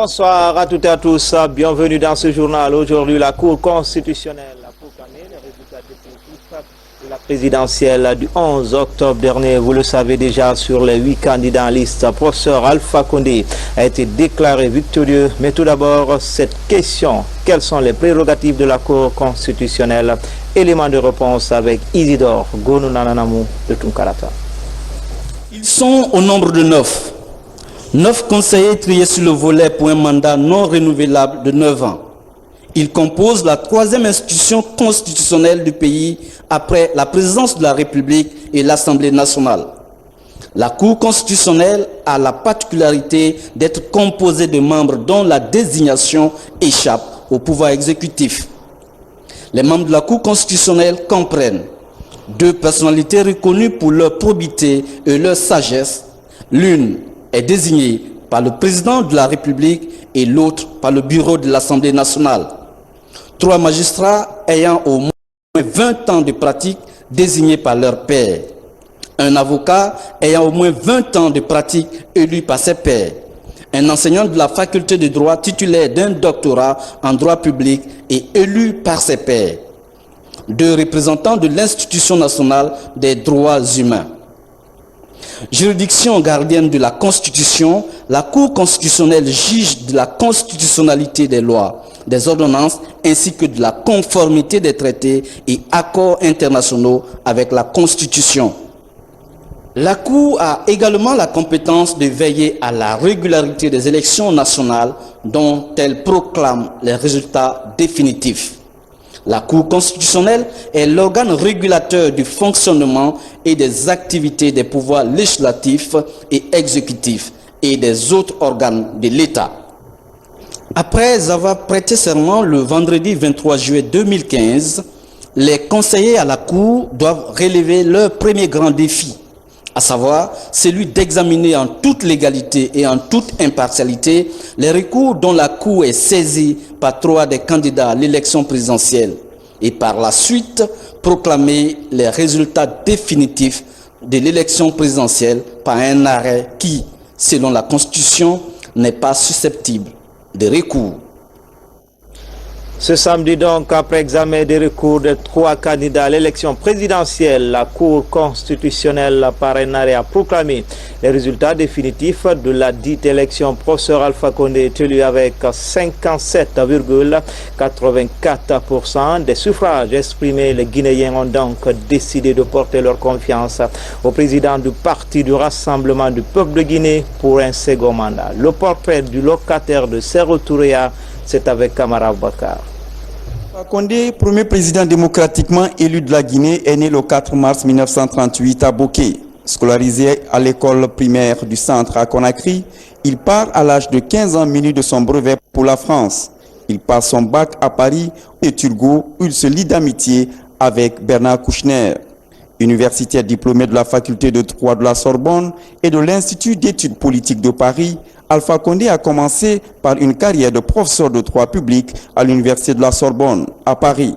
Bonsoir à toutes et à tous, bienvenue dans ce journal. Aujourd'hui, la Cour constitutionnelle a proclamé les résultats définitifs de la présidentielle du 11 octobre dernier. Vous le savez déjà, sur les 8 candidats en liste, professeur Alpha Condé a été déclaré victorieux. Mais tout d'abord, cette question: quelles sont les prérogatives de la Cour constitutionnelle? Élément de réponse avec Isidore Gonunananamou de Tunkarata. Ils sont au nombre de 9. 9 conseillers triés sur le volet pour un mandat non renouvelable de 9 ans. Ils composent la 3e institution constitutionnelle du pays après la présidence de la République et l'Assemblée nationale. La Cour constitutionnelle a la particularité d'être composée de membres dont la désignation échappe au pouvoir exécutif. Les membres de la Cour constitutionnelle comprennent 2 personnalités reconnues pour leur probité et leur sagesse. L'une est désignée par le président de la République et l'autre par le bureau de l'Assemblée nationale. 3 magistrats ayant au moins 20 ans de pratique désignés par leur pairs. Un avocat ayant au moins 20 ans de pratique élu par ses pairs. Un enseignant de la faculté de droit titulaire d'un doctorat en droit public et élu par ses pairs. 2 représentants de l'Institution nationale des droits humains. Juridiction gardienne de la Constitution, la Cour constitutionnelle juge de la constitutionnalité des lois, des ordonnances ainsi que de la conformité des traités et accords internationaux avec la Constitution. La Cour a également la compétence de veiller à la régularité des élections nationales dont elle proclame les résultats définitifs. La Cour constitutionnelle est l'organe régulateur du fonctionnement et des activités des pouvoirs législatifs et exécutifs et des autres organes de l'État. Après avoir prêté serment le vendredi 23 juillet 2015, les conseillers à la Cour doivent relever leur premier grand défi, à savoir celui d'examiner en toute légalité et en toute impartialité les recours dont la Cour est saisie par 3 des candidats à l'élection présidentielle et par la suite proclamer les résultats définitifs de l'élection présidentielle par un arrêt qui, selon la Constitution, n'est pas susceptible de recours. Ce samedi donc, après examen des recours de 3 candidats à l'élection présidentielle, la Cour constitutionnelle par un arrêt a proclamé les résultats définitifs de la dite élection. Professeur Alpha Condé est élu avec 57,84% des suffrages exprimés. Les Guinéens ont donc décidé de porter leur confiance au président du Parti du Rassemblement du Peuple de Guinée pour un second mandat. Le portrait du locataire de Cerro Touréa, c'est avec Kamara Bakar. Alpha Condé, premier président démocratiquement élu de la Guinée, est né le 4 mars 1938 à Boké. Scolarisé à l'école primaire du centre à Conakry, il part à l'âge de 15 ans muni de son brevet pour la France. Il passe son bac à Paris et Turgot, où il se lie d'amitié avec Bernard Kouchner. Universitaire diplômé de la faculté de droit de la Sorbonne et de l'Institut d'études politiques de Paris, Alpha Condé a commencé par une carrière de professeur de droit public à l'Université de la Sorbonne, à Paris.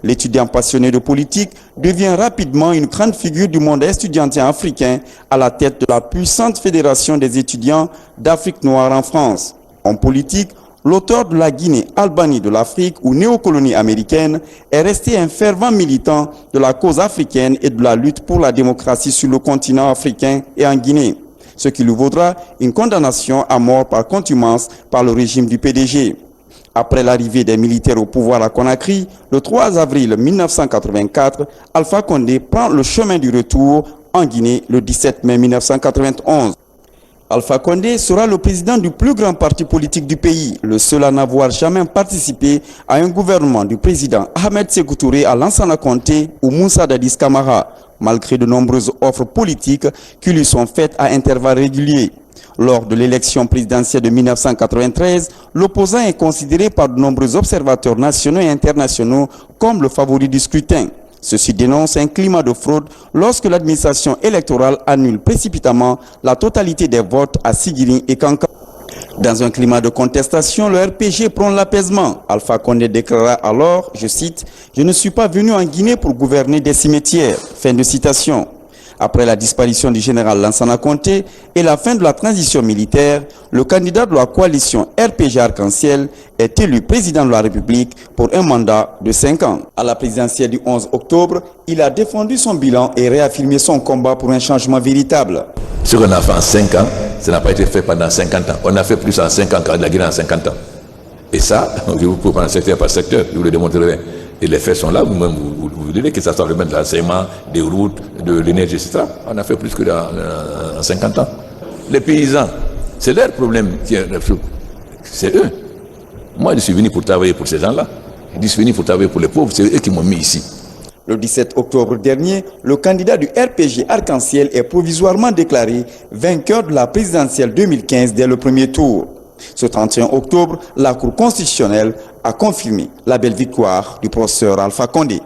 L'étudiant passionné de politique devient rapidement une grande figure du monde estudiantin africain à la tête de la puissante fédération des étudiants d'Afrique noire en France. En politique, l'auteur de la Guinée-Albanie de l'Afrique ou néocolonie américaine est resté un fervent militant de la cause africaine et de la lutte pour la démocratie sur le continent africain et en Guinée, ce qui lui vaudra une condamnation à mort par contumace par le régime du PDG. Après l'arrivée des militaires au pouvoir à Conakry, le 3 avril 1984, Alpha Condé prend le chemin du retour en Guinée le 17 mai 1991. Alpha Condé sera le président du plus grand parti politique du pays, le seul à n'avoir jamais participé à un gouvernement du président Ahmed Sékou Touré à Lansana Conté ou Moussa Dadis Camara, malgré de nombreuses offres politiques qui lui sont faites à intervalles réguliers. Lors de l'élection présidentielle de 1993, l'opposant est considéré par de nombreux observateurs nationaux et internationaux comme le favori du scrutin. Ceci dénonce un climat de fraude lorsque l'administration électorale annule précipitamment la totalité des votes à Sigiri et Kanka. Dans un climat de contestation, le RPG prône l'apaisement. Alpha Condé déclara alors, je cite, « Je ne suis pas venu en Guinée pour gouverner des cimetières ». Fin de citation. Après la disparition du général Lansana Conté et la fin de la transition militaire, le candidat de la coalition RPG Arc-en-Ciel est élu président de la République pour un mandat de 5 ans. À la présidentielle du 11 octobre, il a défendu son bilan et réaffirmé son combat pour un changement véritable. Ce qu'on a fait en 5 ans, ça n'a pas été fait pendant 50 ans. On a fait plus en 5 ans qu'en la Guinée en 50 ans. Et ça, je vous peux prendre secteur par secteur, je vous le démontrerai. Et les faits sont là, vous-même, vous direz que ça soit le même de l'enseignement, des routes, de l'énergie, etc. On a fait plus que en 50 ans. Les paysans, c'est leur problème, c'est eux. Moi, je suis venu pour travailler pour ces gens-là. Je suis venu pour travailler pour les pauvres, c'est eux qui m'ont mis ici. Le 17 octobre dernier, le candidat du RPG Arc-en-Ciel est provisoirement déclaré vainqueur de la présidentielle 2015 dès le premier tour. Ce 31 octobre, la Cour constitutionnelle a confirmé la belle victoire du professeur Alpha Condé.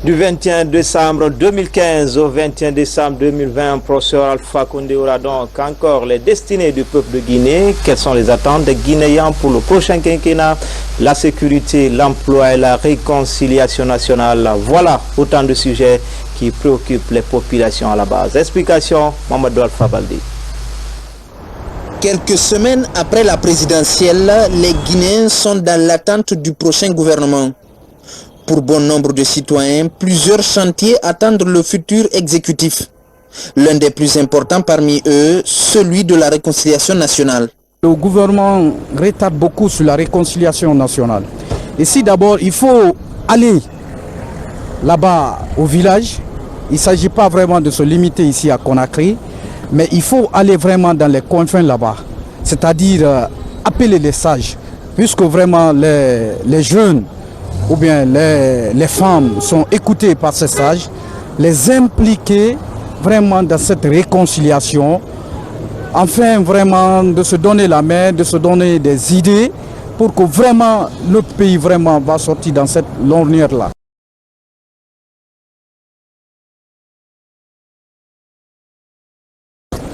Du 21 décembre 2015 au 21 décembre 2020, le professeur Alpha Condé aura donc encore les destinées du peuple de Guinée. Quelles sont les attentes des Guinéens pour le prochain quinquennat? La sécurité, l'emploi et la réconciliation nationale. Voilà autant de sujets qui préoccupent les populations à la base. Explication, Mamadou Alpha Baldé. Quelques semaines après la présidentielle, les Guinéens sont dans l'attente du prochain gouvernement. Pour bon nombre de citoyens, plusieurs chantiers attendent le futur exécutif. L'un des plus importants parmi eux, celui de la réconciliation nationale. Le gouvernement rétape beaucoup sur la réconciliation nationale. Ici d'abord, il faut aller là-bas au village. Il ne s'agit pas vraiment de se limiter ici à Conakry, mais il faut aller vraiment dans les confins là-bas. C'est-à-dire appeler les sages, puisque vraiment les jeunes ou bien les femmes sont écoutées par ces sages, les impliquer vraiment dans cette réconciliation, enfin vraiment de se donner la main, de se donner des idées pour que vraiment le pays vraiment va sortir dans cette ornière-là.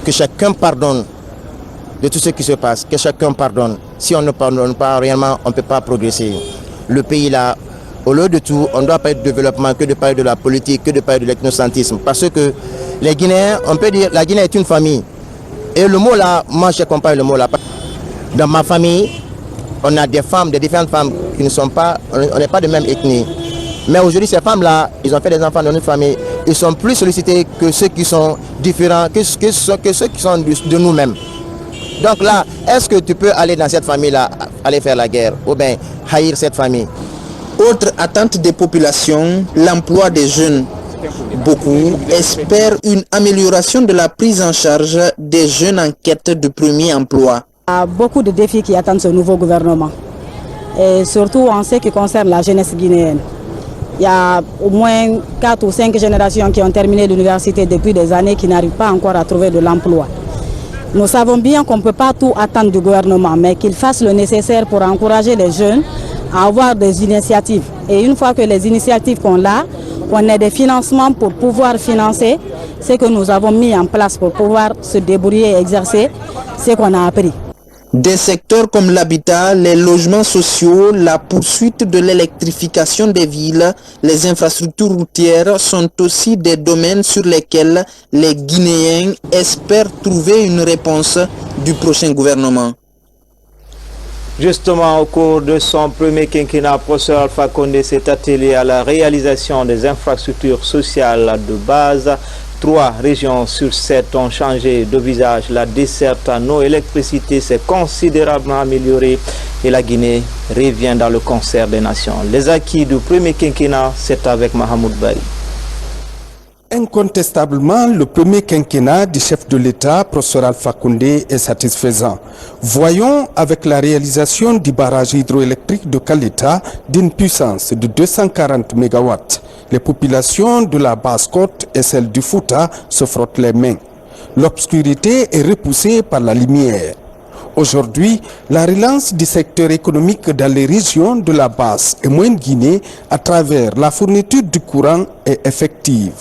Que chacun pardonne de tout ce qui se passe, que chacun pardonne. Si on ne pardonne pas réellement, on ne peut pas progresser. Le pays là, au lieu de tout, on ne doit pas être de développement, que de parler de la politique, que de parler de l'ethnocentrisme. Parce que les Guinéens, on peut dire, la Guinée est une famille. Et le mot là, moi je compare le mot là. Dans ma famille, on a des femmes, des différentes femmes qui ne sont pas, on n'est pas de même ethnie. Mais aujourd'hui, ces femmes-là, ils ont fait des enfants dans notre famille. Ils sont plus sollicités que ceux qui sont différents, que ceux qui sont de nous-mêmes. Donc là, est-ce que tu peux aller dans cette famille-là, aller faire la guerre, ou bien haïr cette famille? Autre attente des populations, l'emploi des jeunes. Beaucoup espèrent une amélioration de la prise en charge des jeunes en quête de premier emploi. Il y a beaucoup de défis qui attendent ce nouveau gouvernement, et surtout en ce qui concerne la jeunesse guinéenne. Il y a au moins 4 ou 5 générations qui ont terminé l'université depuis des années qui n'arrivent pas encore à trouver de l'emploi. Nous savons bien qu'on ne peut pas tout attendre du gouvernement, mais qu'il fasse le nécessaire pour encourager les jeunes à avoir des initiatives. Et une fois que les initiatives qu'on a, on ait des financements pour pouvoir financer ce que nous avons mis en place pour pouvoir se débrouiller et exercer ce qu'on a appris. Des secteurs comme l'habitat, les logements sociaux, la poursuite de l'électrification des villes, les infrastructures routières sont aussi des domaines sur lesquels les Guinéens espèrent trouver une réponse du prochain gouvernement. Justement, au cours de son premier quinquennat, le professeur Alpha Condé s'est attelé à la réalisation des infrastructures sociales de base. 3 régions sur 7 ont changé de visage. La desserte en eau et électricité s'est considérablement améliorée et la Guinée revient dans le concert des nations. Les acquis du premier quinquennat, c'est avec Mahamoud Bari. Incontestablement, le premier quinquennat du chef de l'État, professeur Alpha Condé, est satisfaisant. Voyons avec la réalisation du barrage hydroélectrique de Kaleta d'une puissance de 240 MW. Les populations de la Basse-Côte et celles du Fouta se frottent les mains. L'obscurité est repoussée par la lumière. Aujourd'hui, la relance du secteur économique dans les régions de la Basse et Moyenne Guinée à travers la fourniture du courant est effective.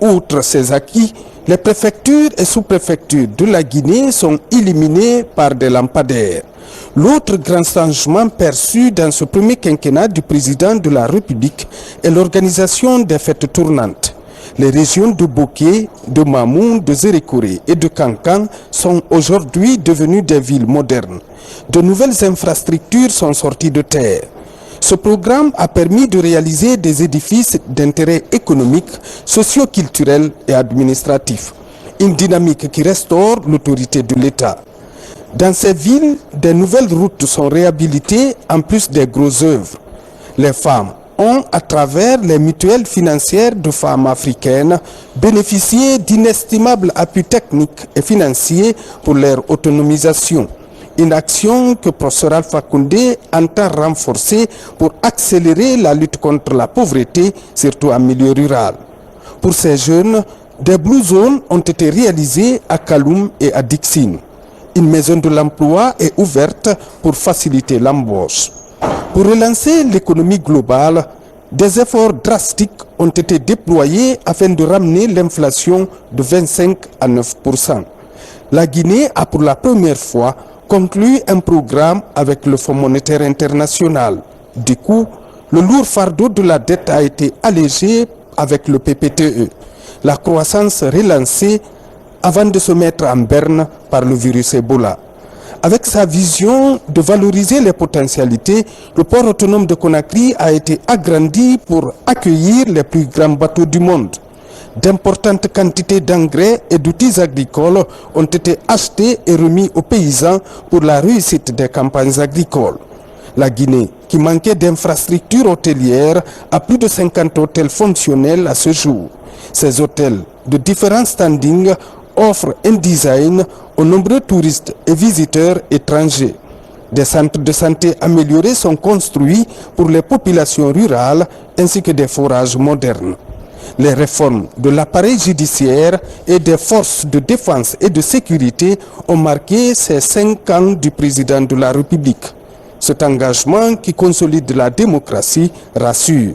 Outre ces acquis, les préfectures et sous-préfectures de la Guinée sont illuminées par des lampadaires. L'autre grand changement perçu dans ce premier quinquennat du président de la République est l'organisation des fêtes tournantes. Les régions de Boké, de Mamou, de Zérékoré et de Kankan sont aujourd'hui devenues des villes modernes. De nouvelles infrastructures sont sorties de terre. Ce programme a permis de réaliser des édifices d'intérêt économique, socio-culturel et administratif. Une dynamique qui restaure l'autorité de l'État. Dans ces villes, des nouvelles routes sont réhabilitées en plus des grosses œuvres. Les femmes ont, à travers les mutuelles financières de femmes africaines, bénéficié d'inestimables appuis techniques et financiers pour leur autonomisation. Une action que professeur Alpha Condé entend renforcer pour accélérer la lutte contre la pauvreté, surtout en milieu rural. Pour ces jeunes, des Blue Zones ont été réalisées à Kaloum et à Dixine. Une maison de l'emploi est ouverte pour faciliter l'embauche. Pour relancer l'économie globale, des efforts drastiques ont été déployés afin de ramener l'inflation de 25 à 9%. La Guinée a pour la première fois conclu un programme avec le Fonds monétaire international. Du coup, le lourd fardeau de la dette a été allégé avec le PPTE. La croissance relancée avant de se mettre en berne par le virus Ebola. Avec sa vision de valoriser les potentialités, le port autonome de Conakry a été agrandi pour accueillir les plus grands bateaux du monde. D'importantes quantités d'engrais et d'outils agricoles ont été achetés et remis aux paysans pour la réussite des campagnes agricoles. La Guinée, qui manquait d'infrastructures hôtelières, a plus de 50 hôtels fonctionnels à ce jour. Ces hôtels de différents standings offrent un design aux nombreux touristes et visiteurs étrangers. Des centres de santé améliorés sont construits pour les populations rurales ainsi que des forages modernes. Les réformes de l'appareil judiciaire et des forces de défense et de sécurité ont marqué ces 5 ans du président de la République. Cet engagement qui consolide la démocratie rassure.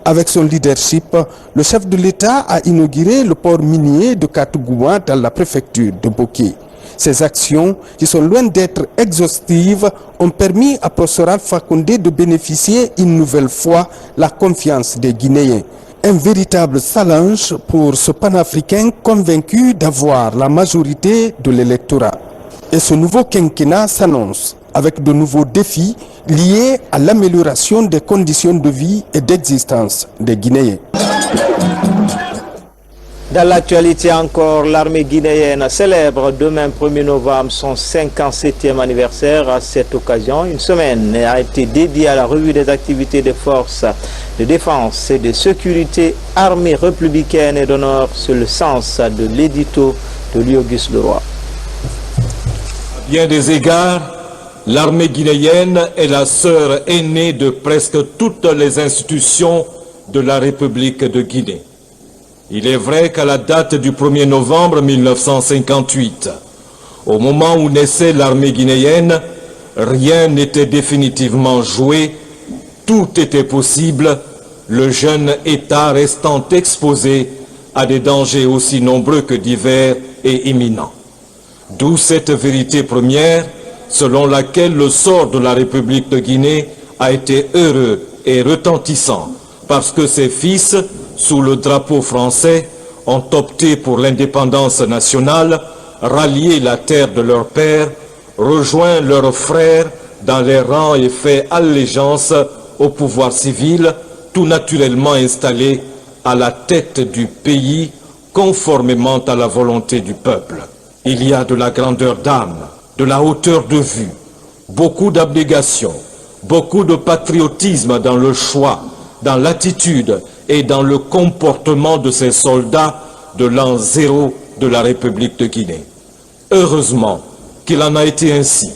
Avec son leadership, le chef de l'État a inauguré le port minier de Katougouma dans la préfecture de Boké. Ces actions, qui sont loin d'être exhaustives, ont permis à professeur Alpha Condé de bénéficier une nouvelle fois la confiance des Guinéens. Un véritable challenge pour ce panafricain convaincu d'avoir la majorité de l'électorat. Et ce nouveau quinquennat s'annonce avec de nouveaux défis liés à l'amélioration des conditions de vie et d'existence des Guinéens. Dans l'actualité encore, l'armée guinéenne célèbre demain 1er novembre son 57e anniversaire. À cette occasion, une semaine a été dédiée à la revue des activités des forces de défense et de sécurité armées républicaines et d'honneur sur le sens de l'édito de Louis Auguste Leroy. À bien des égards, l'armée guinéenne est la sœur aînée de presque toutes les institutions de la République de Guinée. Il est vrai qu'à la date du 1er novembre 1958, au moment où naissait l'armée guinéenne, rien n'était définitivement joué, tout était possible, le jeune État restant exposé à des dangers aussi nombreux que divers et imminents. D'où cette vérité première, selon laquelle le sort de la République de Guinée a été heureux et retentissant, parce que ses fils, sous le drapeau français, ont opté pour l'indépendance nationale, rallié la terre de leur père, rejoint leurs frères dans les rangs et fait allégeance au pouvoir civil, tout naturellement installé à la tête du pays, conformément à la volonté du peuple. Il y a de la grandeur d'âme, de la hauteur de vue, beaucoup d'abnégation, beaucoup de patriotisme dans le choix, dans l'attitude et dans le comportement de ces soldats de l'an 0 de la République de Guinée. Heureusement qu'il en a été ainsi,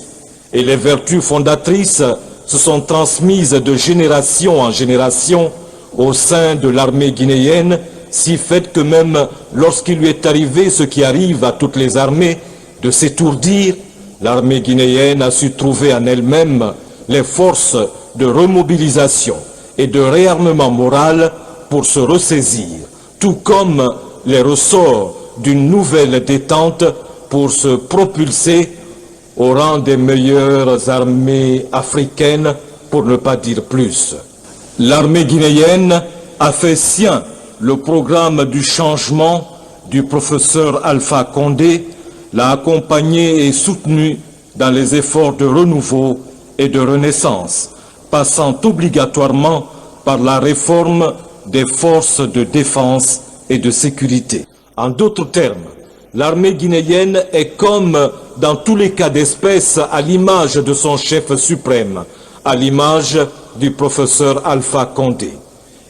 et les vertus fondatrices se sont transmises de génération en génération au sein de l'armée guinéenne, si fait que même lorsqu'il lui est arrivé ce qui arrive à toutes les armées, de s'étourdir, l'armée guinéenne a su trouver en elle-même les forces de remobilisation et de réarmement moral pour se ressaisir, tout comme les ressorts d'une nouvelle détente pour se propulser au rang des meilleures armées africaines, pour ne pas dire plus. L'armée guinéenne a fait sien le programme du changement du professeur Alpha Condé l'a accompagné et soutenu dans les efforts de renouveau et de renaissance, passant obligatoirement par la réforme des forces de défense et de sécurité. En d'autres termes, l'armée guinéenne est comme dans tous les cas d'espèce à l'image de son chef suprême, à l'image du professeur Alpha Condé.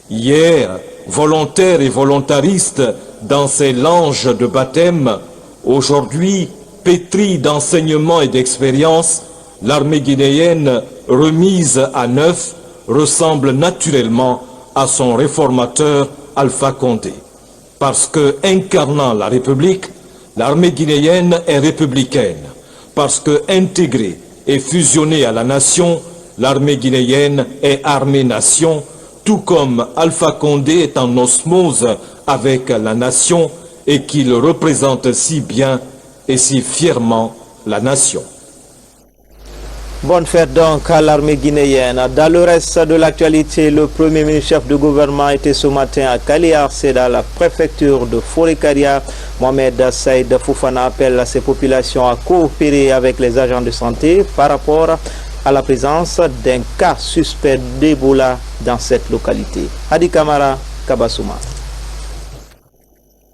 Hier, volontaire et volontariste dans ses langes de baptême, aujourd'hui pétrie d'enseignement et d'expérience, l'armée guinéenne, remise à neuf, ressemble naturellement à son réformateur Alpha Condé. Parce que, incarnant la République, l'armée guinéenne est républicaine. Parce que, intégrée et fusionnée à la nation, l'armée guinéenne est armée-nation, tout comme Alpha Condé est en osmose avec la nation et qu'il représente si bien et si fièrement la nation. Bonne fête donc à l'armée guinéenne. Dans le reste de l'actualité, le premier ministre chef de gouvernement était ce matin à Kaliar, c'est dans la préfecture de Forêt-Karia. Mohamed Saïd Fofana appelle à ses populations à coopérer avec les agents de santé par rapport à la présence d'un cas suspect d'Ebola dans cette localité. Hadi Kamara, Kabasouma.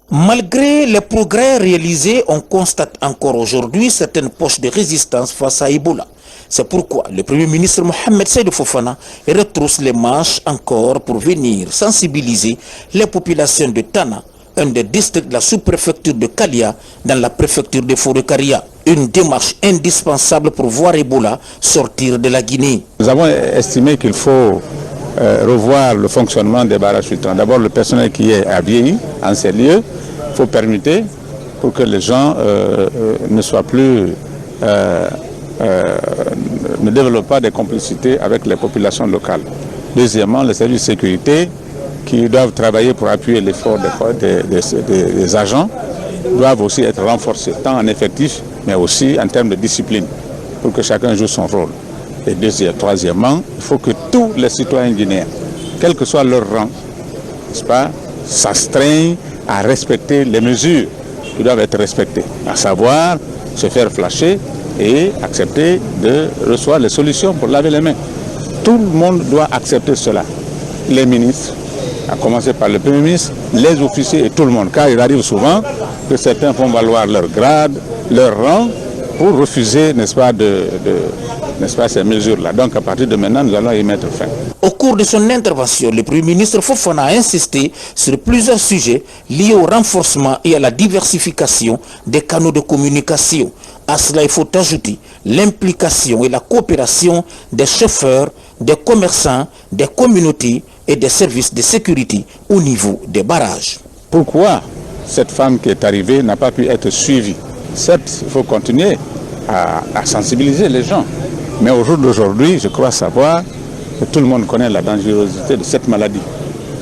Malgré les progrès réalisés, on constate encore aujourd'hui certaines poches de résistance face à Ebola. C'est pourquoi le Premier ministre Mohamed Saïd Fofana retrousse les manches encore pour venir sensibiliser les populations de Tana, un des districts de la sous-préfecture de Kalia, dans la préfecture de Forêt-Karia. Une démarche indispensable pour voir Ebola sortir de la Guinée. Nous avons estimé qu'il faut revoir le fonctionnement des barrages filtrants. D'abord, le personnel qui est vieilli en ces lieux, il faut permettre pour que les gens ne soient plus... ne développent pas des complicités avec les populations locales. Deuxièmement, les services de sécurité qui doivent travailler pour appuyer l'effort des agents doivent aussi être renforcés, tant en effectif, mais aussi en termes de discipline, pour que chacun joue son rôle. Et troisièmement, il faut que tous les citoyens guinéens, quel que soit leur rang, n'est-ce pas, s'astreignent à respecter les mesures qui doivent être respectées, à savoir se faire flasher et accepter de recevoir les solutions pour laver les mains. Tout le monde doit accepter cela. Les ministres, à commencer par le Premier ministre, les officiers et tout le monde. Car il arrive souvent que certains font valoir leur grade, leur rang, pour refuser, n'est-ce pas, ces mesures-là. Donc à partir de maintenant, nous allons y mettre fin. Au cours de son intervention, le Premier ministre Fofana a insisté sur plusieurs sujets liés au renforcement et à la diversification des canaux de communication. À cela, il faut ajouter l'implication et la coopération des chauffeurs, des commerçants, des communautés et des services de sécurité au niveau des barrages. Pourquoi cette femme qui est arrivée n'a pas pu être suivie? Certes, il faut continuer à sensibiliser les gens. Mais au jour d'aujourd'hui, je crois savoir que tout le monde connaît la dangerosité de cette maladie.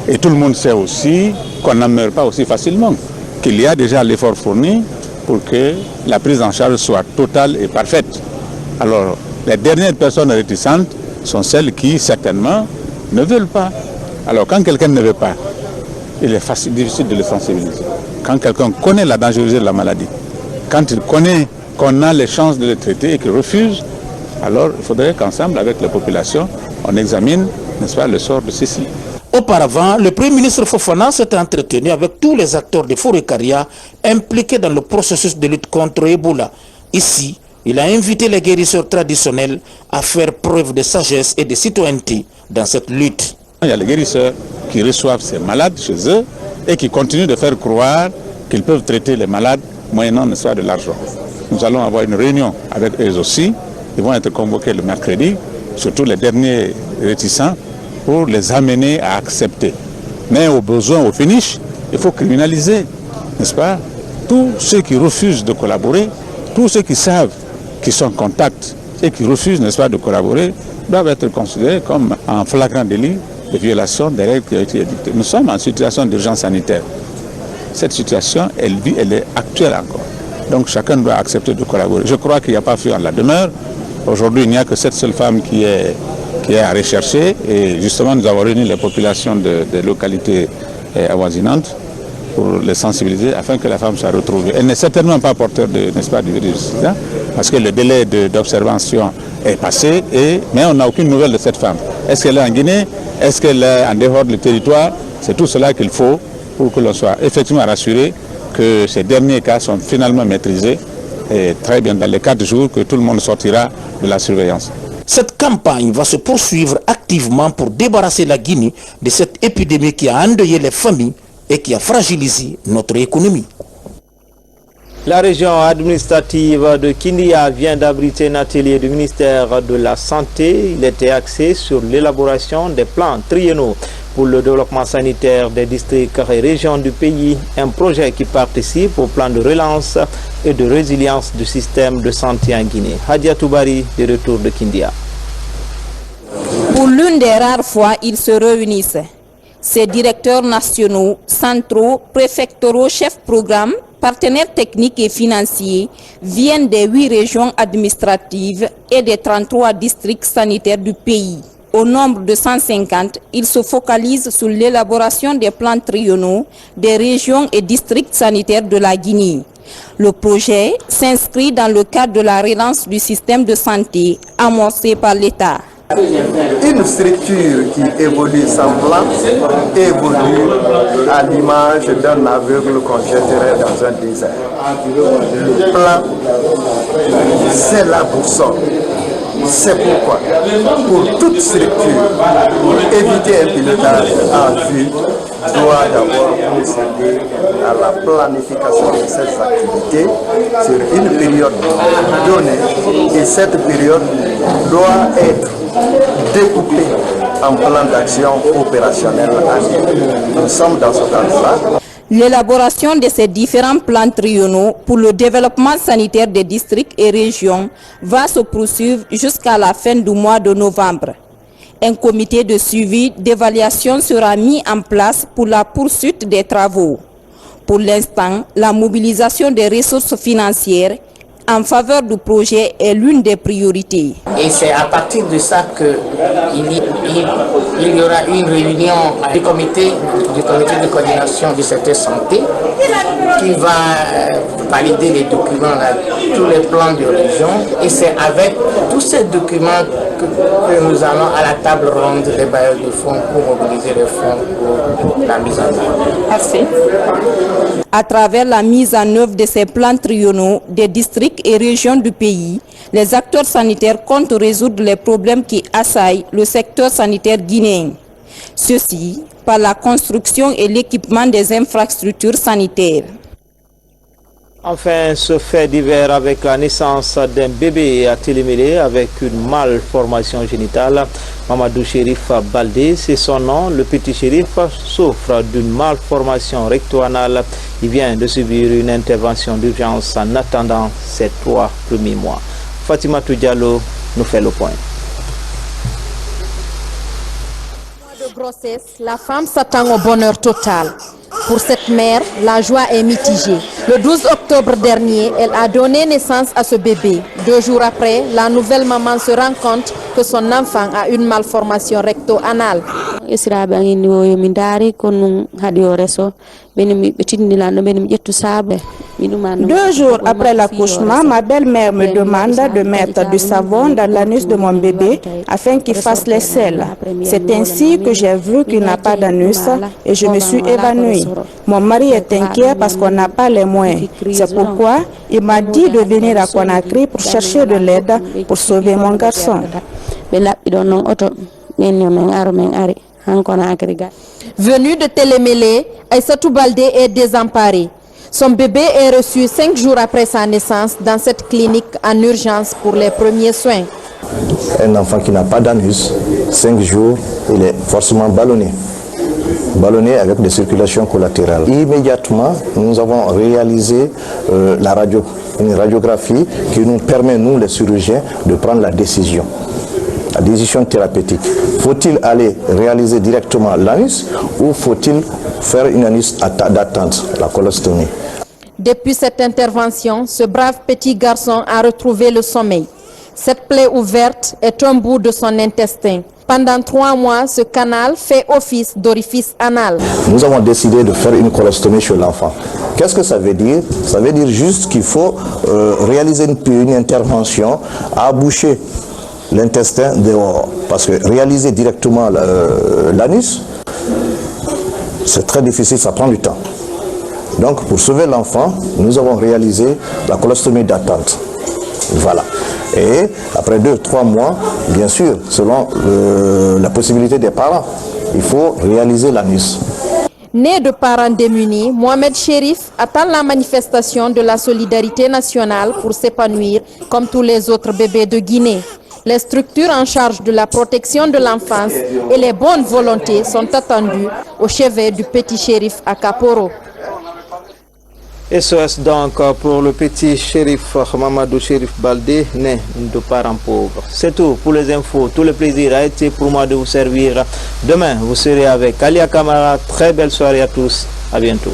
Et tout le monde sait aussi qu'on n'en meurt pas aussi facilement, qu'il y a déjà l'effort fourni pour que la prise en charge soit totale et parfaite. Alors, les dernières personnes réticentes sont celles qui, certainement, ne veulent pas. Alors, quand quelqu'un ne veut pas, il est difficile de le sensibiliser. Quand quelqu'un connaît la dangerosité de la maladie, quand il connaît qu'on a les chances de le traiter et qu'il refuse, alors il faudrait qu'ensemble, avec la population, on examine, n'est-ce pas, le sort de ceci. Auparavant, le Premier ministre Fofana s'est entretenu avec tous les acteurs de Forêt-Karia impliqués dans le processus de lutte contre Ebola. Ici, il a invité les guérisseurs traditionnels à faire preuve de sagesse et de citoyenneté dans cette lutte. Il y a les guérisseurs qui reçoivent ces malades chez eux et qui continuent de faire croire qu'ils peuvent traiter les malades moyennant, n'est-ce pas, de l'argent. Nous allons avoir une réunion avec eux aussi. Ils vont être convoqués le mercredi, surtout les derniers réticents, pour les amener à accepter. Mais au besoin, au finish, il faut criminaliser, n'est-ce pas, tous ceux qui refusent de collaborer, tous ceux qui savent qu'ils sont en contact et qui refusent, n'est-ce pas, de collaborer, doivent être considérés comme en flagrant délit de violation des règles qui ont été édictées. Nous sommes en situation d'urgence sanitaire. Cette situation, elle est actuelle encore. Donc chacun doit accepter de collaborer. Je crois qu'il n'y a pas fuir en la demeure. Aujourd'hui, il n'y a que cette seule femme qui est à rechercher. Et justement, nous avons réuni les populations des localités avoisinantes pour les sensibiliser afin que la femme soit retrouvée. Elle n'est certainement pas porteur de, n'est-ce pas, du virus du sida, parce que le délai d'observation est passé, mais on n'a aucune nouvelle de cette femme. Est-ce qu'elle est en Guinée? Est-ce qu'elle est en dehors du territoire? C'est tout cela qu'il faut pour que l'on soit effectivement rassuré que ces derniers cas sont finalement maîtrisés et très bien dans les 4 jours que tout le monde sortira de la surveillance. Cette campagne va se poursuivre activement pour débarrasser la Guinée de cette épidémie qui a endeuillé les familles et qui a fragilisé notre économie. La région administrative de Kindia vient d'abriter un atelier du ministère de la Santé. Il était axé sur l'élaboration des plans triennaux pour le développement sanitaire des districts et régions du pays, un projet qui participe au plan de relance et de résilience du système de santé en Guinée. Hadia Toubari, de retour de Kindia. Pour l'une des rares fois, ils se réunissent. Ces directeurs nationaux, centraux, préfectoraux, chefs programme, partenaires techniques et financiers viennent des 8 régions administratives et des 33 districts sanitaires du pays. Au nombre de 150, ils se focalisent sur l'élaboration des plans triennaux des régions et districts sanitaires de la Guinée. Le projet s'inscrit dans le cadre de la relance du système de santé amorcé par l'État. Une structure qui évolue sans plan évolue à l'image d'un aveugle qu'on jetterait dans un désert. Le plan, c'est la boussole. C'est pourquoi, pour toute structure, éviter un pilotage en vue doit d'abord procéder à la planification de ces activités sur une période donnée, et cette période doit être découpée en plan d'action opérationnel annuel. Nous sommes dans ce cadre-là. L'élaboration de ces différents plans triennaux pour le développement sanitaire des districts et régions va se poursuivre jusqu'à la fin du mois de novembre. Un comité de suivi d'évaluation sera mis en place pour la poursuite des travaux. Pour l'instant, la mobilisation des ressources financières en faveur du projet est l'une des priorités. Et c'est à partir de ça qu'il y aura une réunion du comité de coordination du secteur santé qui va valider les documents, tous les plans de région. Et c'est avec tous ces documents que nous allons à la table ronde des bailleurs de fonds pour mobiliser les fonds pour la mise en œuvre. Merci. À travers la mise en œuvre de ces plans triennaux des districts et régions du pays, les acteurs sanitaires comptent résoudre les problèmes qui assaillent le secteur sanitaire guinéen. Ceci par la construction et l'équipement des infrastructures sanitaires. Enfin, ce fait divers avec la naissance d'un bébé à Télémélé avec une malformation génitale. Mamadou Chérif Baldé, c'est son nom. Le petit Chérif souffre d'une malformation recto-anale. Il vient de subir une intervention d'urgence en attendant ses 3 premiers mois. Fatima Diallo nous fait le point. De grossesse, la femme s'attend au bonheur total. Pour cette mère, la joie est mitigée. Le 12 octobre dernier, elle a donné naissance à ce bébé. 2 jours après, la nouvelle maman se rend compte que son enfant a une malformation recto-anale. 2 jours après l'accouchement, ma belle-mère me demande de mettre du savon dans l'anus de mon bébé afin qu'il fasse les selles. C'est ainsi que j'ai vu qu'il n'a pas d'anus et je me suis évanouie. Mon mari est inquiet parce qu'on n'a pas les moyens. C'est pourquoi il m'a dit de venir à Conakry pour chercher de l'aide pour sauver mon garçon. Venue de Télémélé, Aïssatou Baldé est désemparée. Son bébé est reçu 5 jours après sa naissance dans cette clinique en urgence pour les premiers soins. Un enfant qui n'a pas d'anus, 5 jours, il est forcément ballonné. Ballonné avec des circulations collatérales. Immédiatement, nous avons réalisé une radiographie qui nous permet, nous les chirurgiens, de prendre la décision thérapeutique. Faut-il aller réaliser directement l'anus ou faut-il faire une anus d'attente, la colostomie? Depuis cette intervention, ce brave petit garçon a retrouvé le sommeil. Cette plaie ouverte est un bout de son intestin. Pendant 3 mois, ce canal fait office d'orifice anal. Nous avons décidé de faire une colostomie chez l'enfant. Qu'est-ce que ça veut dire? Ça veut dire juste qu'il faut réaliser une intervention à boucher l'intestin dehors. Parce que réaliser directement l'anus, c'est très difficile, ça prend du temps. Donc pour sauver l'enfant, nous avons réalisé la colostomie d'attente. Voilà. Et après 2-3 mois, bien sûr, selon la possibilité des parents, il faut réaliser l'anus. Né de parents démunis, Mohamed Chérif attend la manifestation de la solidarité nationale pour s'épanouir comme tous les autres bébés de Guinée. Les structures en charge de la protection de l'enfance et les bonnes volontés sont attendues au chevet du petit Chérif à Kaporo. SOS donc pour le petit Chérif Mamadou Chérif Baldé, né de parents pauvres. C'est tout pour les infos. Tout le plaisir a été pour moi de vous servir. Demain, vous serez avec Alia Kamara. Très belle soirée à tous. À bientôt.